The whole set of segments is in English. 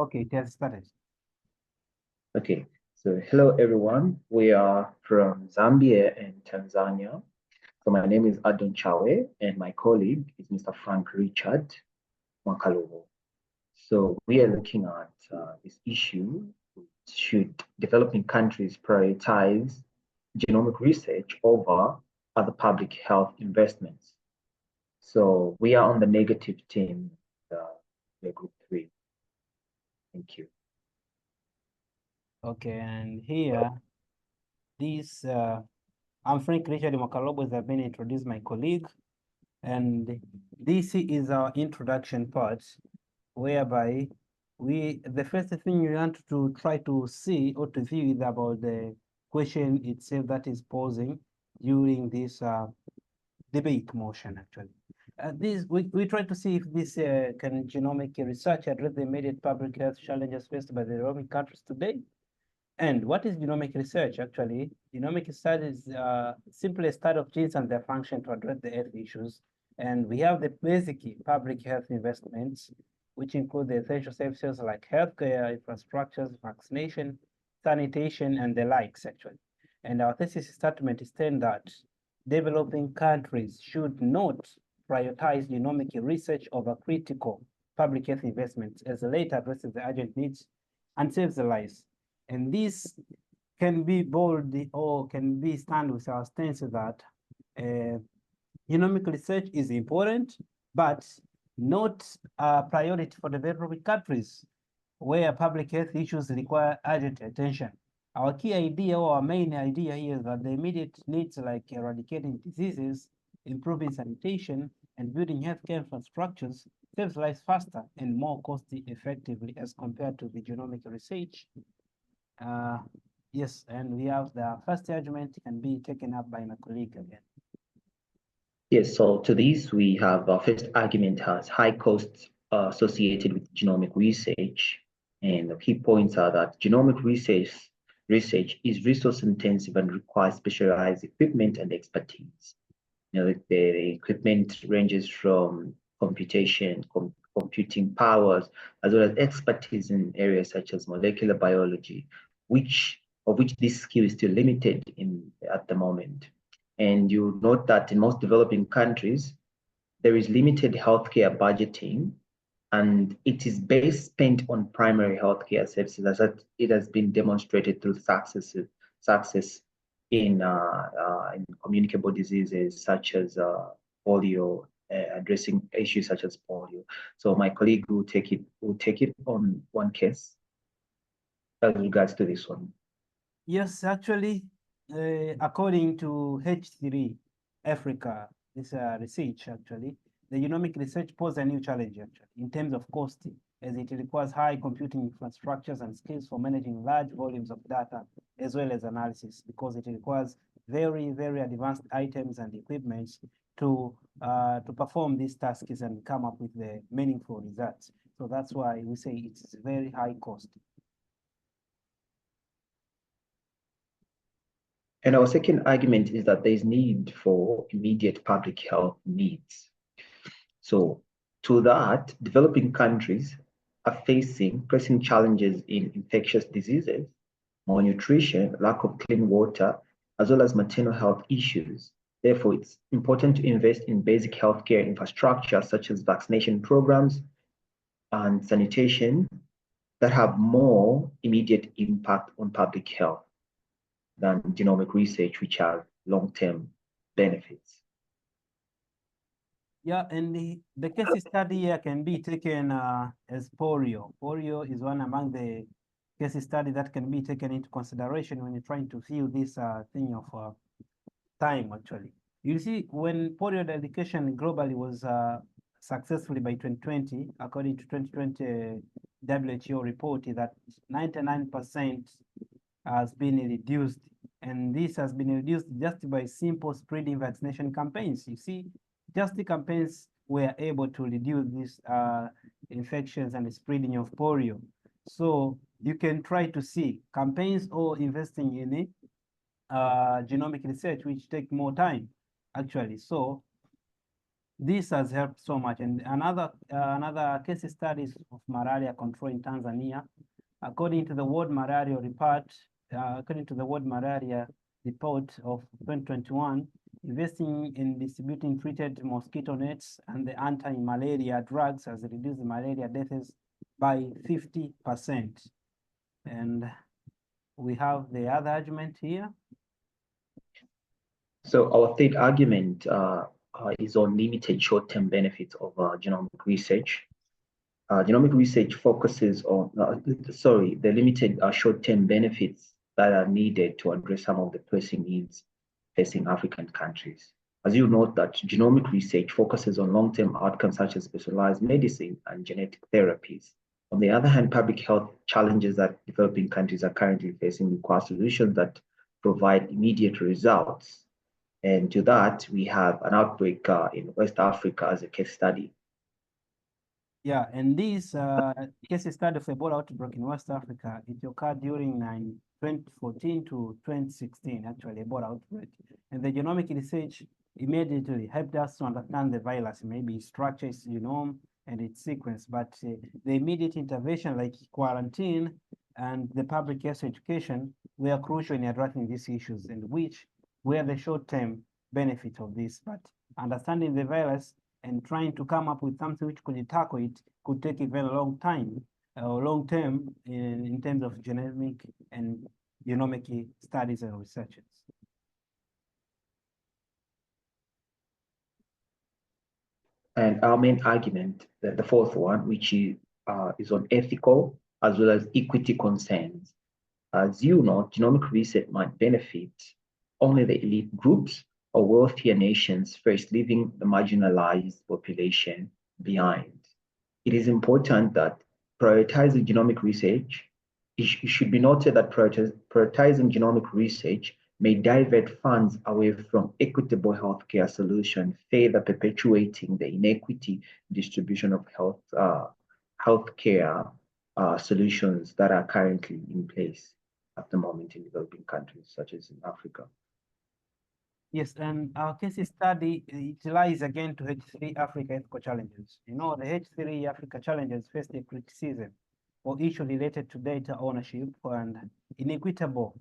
Okay, it has started. Okay, so hello everyone. We are from Zambia and Tanzania. So my name is Adon Chawe and my colleague is Mr. Frank Richard Mwakalowo. So we are looking at this issue. Should developing countries prioritize genomic research over other public health investments? So we are on the negative team, the group 3. Thank you. Okay, and here, this I'm Frank Richard Mwakalowo, as I've been introduced my colleague, and this is our introduction part, whereby the first thing you want to try to see or to view is about the question itself that is posing during this debate motion, actually. We try to see if this can genomic research address the immediate public health challenges faced by the developing countries today. And what is genomic research? Actually, genomic research is simply a study of genes and their function to address the health issues. And we have the basic public health investments, which include the essential services like healthcare, infrastructures, vaccination, sanitation, and the likes, actually. And our thesis statement is saying that developing countries should not prioritize genomic research over critical public health investments, as the latter addresses the urgent needs and saves the lives. And this can be bold or can be stand with our stance that genomic research is important, but not a priority for developing countries where public health issues require urgent attention. Our key idea or our main idea here is that the immediate needs like eradicating diseases, improving sanitation, and building healthcare infrastructures saves lives faster and more cost effectively as compared to the genomic research. Yes, and we have the first argument can be taken up by my colleague again. Yes, so to this, we have our first argument has high costs associated with genomic research. And the key points are that genomic research is resource intensive and requires specialized equipment and expertise. The equipment ranges from computing powers, as well as expertise in areas such as molecular biology, of which this skill is still limited at the moment. And you note that in most developing countries, there is limited healthcare budgeting, and it is best spent on primary healthcare services, as it has been demonstrated through success in communicable diseases such as polio, addressing issues such as polio. So my colleague will take it on one case as regards to this one. Yes, actually, according to H3 Africa, this research actually, the genomic research poses a new challenge actually in terms of cost, as it requires high computing infrastructures and skills for managing large volumes of data as well as analysis, because it requires very, very advanced items and equipment to perform these tasks and come up with the meaningful results. So that's why we say it's very high cost. And our second argument is that there is need for immediate public health needs. So to that, developing countries are facing pressing challenges in infectious diseases, malnutrition, lack of clean water, as well as maternal health issues. Therefore, it's important to invest in basic healthcare infrastructure such as vaccination programs and sanitation that have more immediate impact on public health than genomic research, which have long-term benefits. Yeah, and the case study here can be taken as polio. Polio is one among the case study that can be taken into consideration when you're trying to view this thing of time, actually. You see, when polio eradication globally was successfully by 2020, according to 2020 WHO report, that 99% has been reduced. And this has been reduced just by simple spreading vaccination campaigns. You see, just the campaigns were able to reduce these infections and the spreading of polio. So you can try to see campaigns or investing in it, genomic research, which take more time, actually. So this has helped so much. And another case studies of malaria control in Tanzania, according to the World Malaria Report, of 2021, investing in distributing treated mosquito nets and the anti-malaria drugs has reduced malaria deaths by 50%. And we have the other argument here. So our third argument is on limited short-term benefits of genomic research. Genomic research focuses on, the limited short-term benefits that are needed to address some of the pressing needs facing African countries. As you note that genomic research focuses on long-term outcomes such as specialized medicine and genetic therapies. On the other hand, public health challenges that developing countries are currently facing require solutions that provide immediate results. And to that, we have an outbreak in West Africa as a case study. Yeah, and this case study of Ebola outbreak in West Africa, it occurred during 2014 to 2016, actually, Ebola outbreak. And the genomic research immediately helped us to understand the virus, maybe its structure, its genome, and its sequence. But the immediate intervention, like quarantine and the public health education, were crucial in addressing these issues, and which were the short-term benefit of this. But understanding the virus and trying to come up with something which could tackle it could take a very long time, long term in terms of genomic and genomic studies and researches. And our main argument, the fourth one, which is on ethical as well as equity concerns. As you know, genomic research might benefit only the elite groups or wealthier nations first, leaving the marginalized population behind. It is important that prioritizing genomic research, it should be noted that prioritizing genomic research may divert funds away from equitable healthcare solutions, further perpetuating the inequity distribution of healthcare solutions that are currently in place at the moment in developing countries, such as in Africa. Yes, and our case study, it lies again to H3 Africa ethical challenges. You know, the H3 Africa challenges face the criticism for issues related to data ownership and inequitable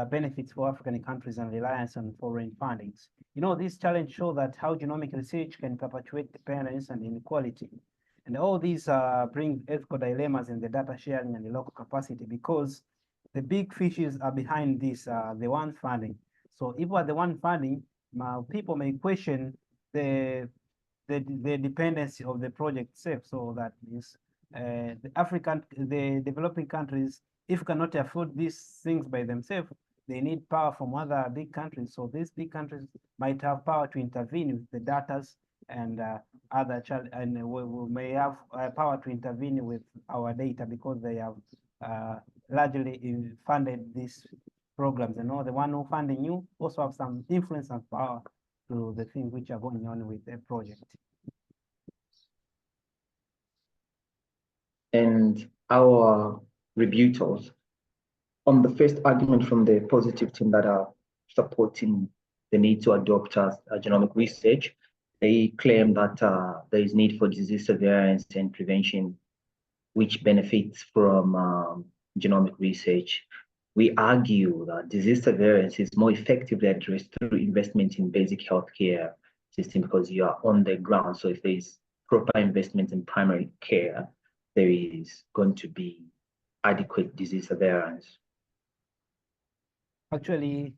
benefits for African countries and reliance on foreign fundings. You know, this challenge shows that how genomic research can perpetuate dependence and inequality. And all these bring ethical dilemmas in the data sharing and the local capacity, because the big fishes are behind this, the one funding. So if we're the one funding, people may question the dependency of the project itself. So that means the developing countries, if cannot afford these things by themselves, they need power from other big countries. So these big countries might have power to intervene with the data and we may have power to intervene with our data because they have largely funded these programs. And all the one who funding you also have some influence and power to the things which are going on with the project. And our rebuttals on the first argument from the positive team that are supporting the need to adopt genomic research, they claim that there is need for disease surveillance and prevention, which benefits from genomic research. We argue that disease surveillance is more effectively addressed through investment in basic healthcare system because you are on the ground. So if there is proper investment in primary care, there is going to be adequate disease surveillance. Actually,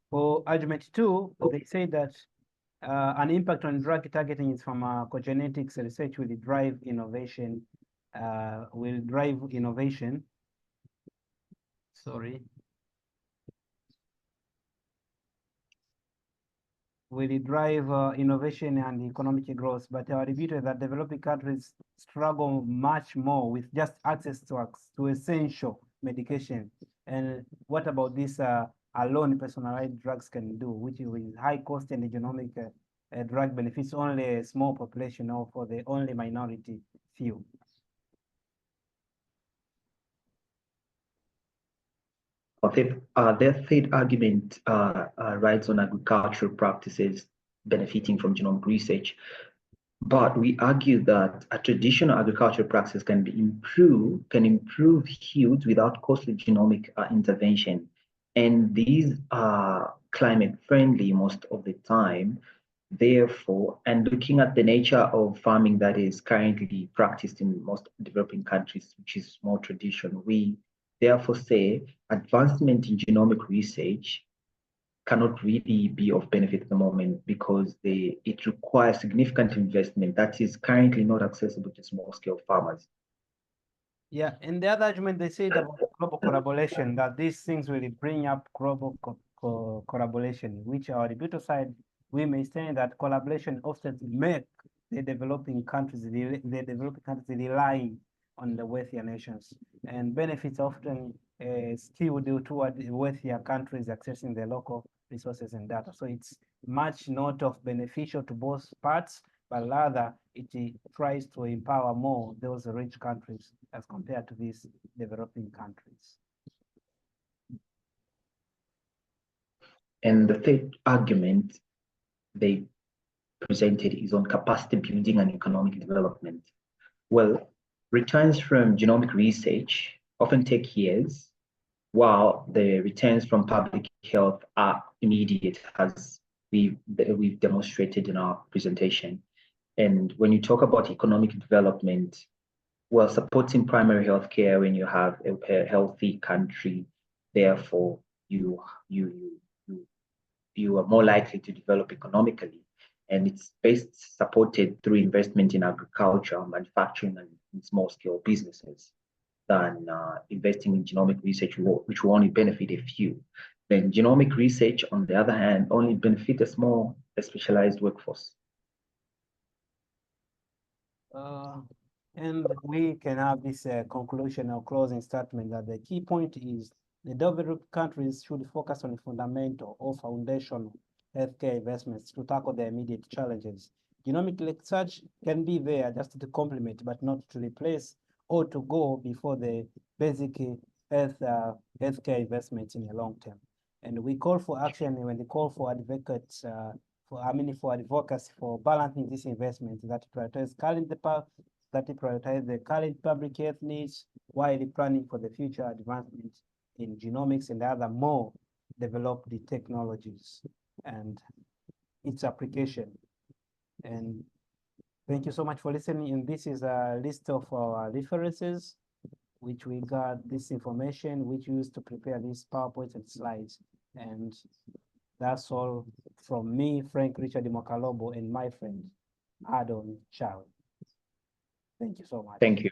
for argument 2, they say that an impact on drug targeting is pharmacogenetics research will drive innovation. Will drive innovation and economic growth, but our review is that developing countries struggle much more with just access to essential medication. And what about this alone personalized drugs can do, which with high cost and genomic drug benefits only a small population or for the only minority few. Their third argument rides on agricultural practices benefiting from genomic research. But we argue that a traditional agricultural practice can improve yields without costly genomic intervention. And these are climate friendly most of the time. Therefore, and looking at the nature of farming that is currently practiced in most developing countries, which is more traditional, we therefore say advancement in genomic research cannot really be of benefit at the moment because it requires significant investment that is currently not accessible to small scale farmers. Yeah, in the other argument, they said about global collaboration, that these things will bring up global collaboration, which on the business side, we may say that collaboration often make the developing countries, the developing countries relying on the wealthier nations, and benefits often skewed toward the wealthier countries accessing the local resources and data. So it's much not of beneficial to both parts, but rather it tries to empower more those rich countries as compared to these developing countries. And the third argument they presented is on capacity building and economic development. Well, returns from genomic research often take years, while the returns from public health are immediate, as we've demonstrated in our presentation. And when you talk about economic development, well, supporting primary healthcare when you have a healthy country, therefore you are more likely to develop economically. And it's best supported through investment in agriculture, manufacturing, and small scale businesses than investing in genomic research, which will only benefit a few. Then genomic research, on the other hand, only benefit a specialized workforce. And we can have this conclusion or closing statement that the key point is the developed countries should focus on fundamental or foundational healthcare investments to tackle their immediate challenges. Genomic research can be there just to complement, but not to replace or to go before the basic healthcare investments in the long term. And we call for action when they call for advocates for advocacy for balancing this investment that prioritize the current public health needs while planning for the future advancements in genomics and other more developed technologies and its application. And thank you so much for listening. And this is a list of our references, which we got this information, which we used to prepare these PowerPoints and slides. And that's all from me, Frank Richard Mwakalobo, and my friend, Adon Chow. Thank you so much. Thank you.